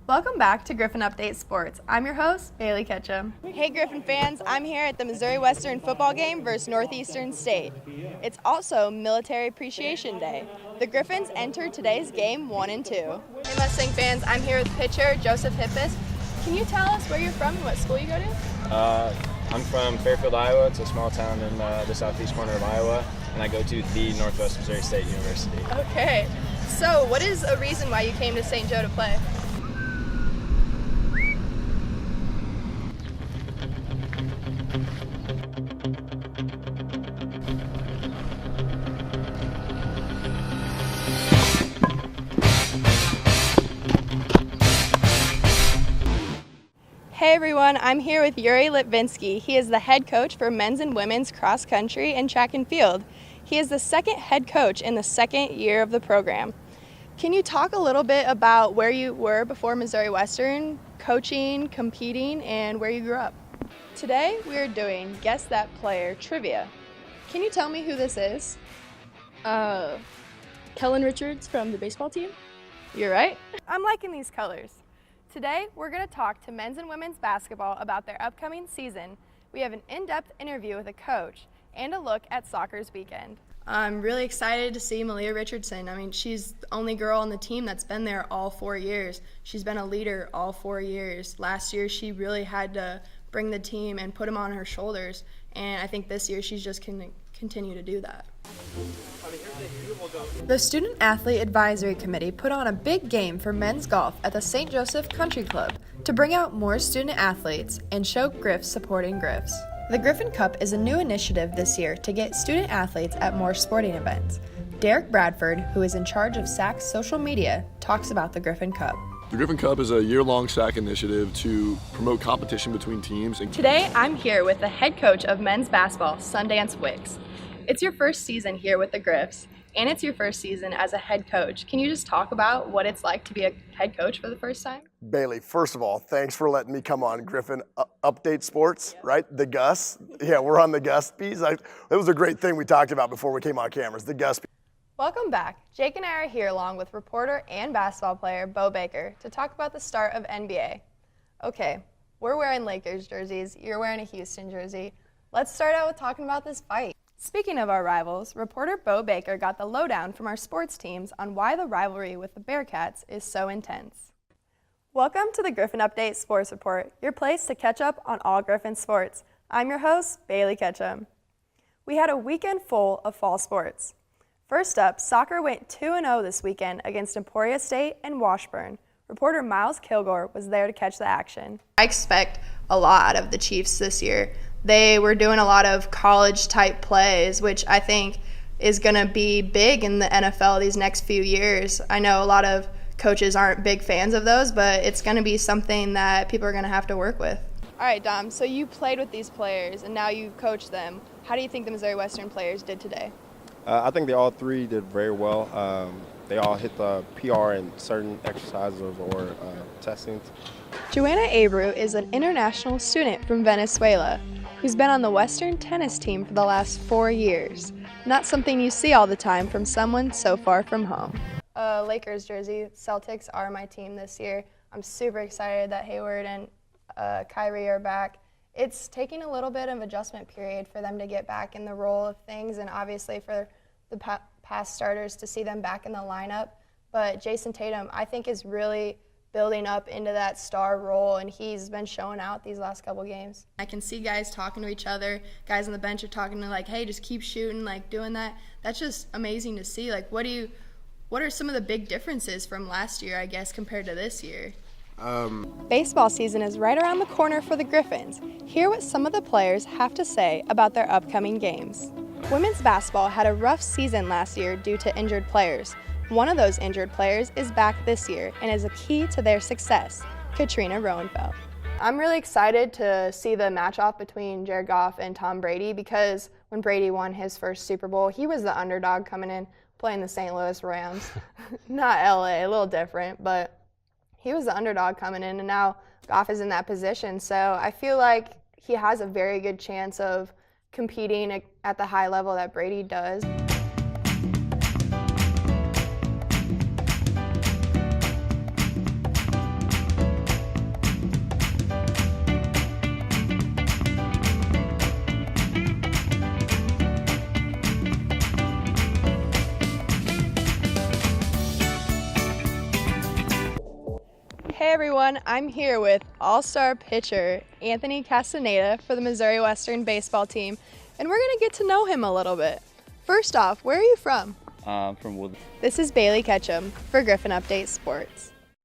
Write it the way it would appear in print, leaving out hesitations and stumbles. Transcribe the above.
Welcome back to Griffin Update Sports. I'm your host, Bailey Ketcham. Hey Griffin fans, I'm here at the Missouri Western football game versus Northeastern State. It's also Military Appreciation Day. The Griffins entered today's game 1-2. Hey Mustang fans, I'm here with pitcher Joseph Hippis. Can you tell us where you're from and what school you go to? I'm from Fairfield, Iowa. It's a small town in the southeast corner of Iowa, and I go to the Northwest Missouri State University. Okay, so what is a reason why you came to St. Joe to play? Hey everyone, I'm here with Yuri Litvinsky. He is the head coach for men's and women's cross country and track and field. He is the second head coach in the second year of the program. Can you talk a little bit about where you were before Missouri Western, coaching, competing, and where you grew up? Today we are doing Guess That Player trivia. Can you tell me who this is? Kellen Richards from the baseball team. You're right. I'm liking these colors. Today, we're going to talk to men's and women's basketball about their upcoming season. We have an in-depth interview with a coach and a look at soccer's weekend. I'm really excited to see Malia Richardson. I mean, she's the only girl on the team that's been there all 4 years. She's been a leader all 4 years. Last year, she really had to bring the team and put them on her shoulders, and I think this year she's just going to continue to do that. The Student Athlete Advisory Committee put on a big game for men's golf at the St. Joseph Country Club to bring out more student athletes and show Griffs supporting Griffs. The Griffin Cup is a new initiative this year to get student athletes at more sporting events. Derek Bradford, who is in charge of SAC's social media, talks about the Griffin Cup. The Griffin Cup is a year-long SAC initiative to promote competition between teams. Today, I'm here with the head coach of men's basketball, Sundance Wicks. It's your first season here with the Griffs, and it's your first season as a head coach. Can you just talk about what it's like to be a head coach for the first time? Bailey, first of all, thanks for letting me come on Griffin Update Sports, right? The Gus. Yeah, we're on the Gus piece. That was a great thing we talked about before we came on cameras, the Gus piece. Welcome back. Jake and I are here along with reporter and basketball player Bo Baker to talk about the start of NBA. Okay, we're wearing Lakers jerseys. You're wearing a Houston jersey. Let's start out with talking about this fight. Speaking of our rivals, reporter Bo Baker got the lowdown from our sports teams on why the rivalry with the Bearcats is so intense. Welcome to the Griffin Update Sports Report, your place to catch up on all Griffin sports. I'm your host, Bailey Ketcham. We had a weekend full of fall sports. First up, soccer went 2-0 this weekend against Emporia State and Washburn. Reporter Miles Kilgore was there to catch the action. I expect a lot of the Chiefs this year. They were doing a lot of college-type plays, which I think is going to be big in the NFL these next few years. I know a lot of coaches aren't big fans of those, but it's going to be something that people are going to have to work with. All right, Dom, so you played with these players, and now you coach them. How do you think the Missouri Western players did today? I think they all three did very well. They all hit the PR in certain exercises or testings. Joanna Abreu is an international student from Venezuela who's been on the Western tennis team for the last 4 years. Not something you see all the time from someone so far from home. Lakers jersey, Celtics are my team this year. I'm super excited that Hayward and Kyrie are back. It's taking a little bit of adjustment period for them to get back in the role of things, and obviously for the past starters to see them back in the lineup. But Jason Tatum, I think, is really building up into that star role, and he's been showing out these last couple games. I can see guys talking to each other. Guys on the bench are talking to, like, hey, just keep shooting, like, doing that. That's just amazing to see. Like, what are some of the big differences from last year, I guess, compared to this year? Baseball season is right around the corner for the Griffins. Hear what some of the players have to say about their upcoming games. Women's basketball had a rough season last year due to injured players. One of those injured players is back this year and is a key to their success, Katrina Roenfeld. I'm really excited to see the match-off between Jared Goff and Tom Brady because when Brady won his first Super Bowl, he was the underdog coming in playing the St. Louis Rams. Not LA, a little different, but he was the underdog coming in, and now Goff is in that position. So I feel like he has a very good chance of competing at the high level that Brady does. Hey everyone, I'm here with all-star pitcher Anthony Castaneda for the Missouri Western baseball team, and we're going to get to know him a little bit. First off, where are you from? From Woodland. This is Bailey Ketcham for Griffin Update Sports.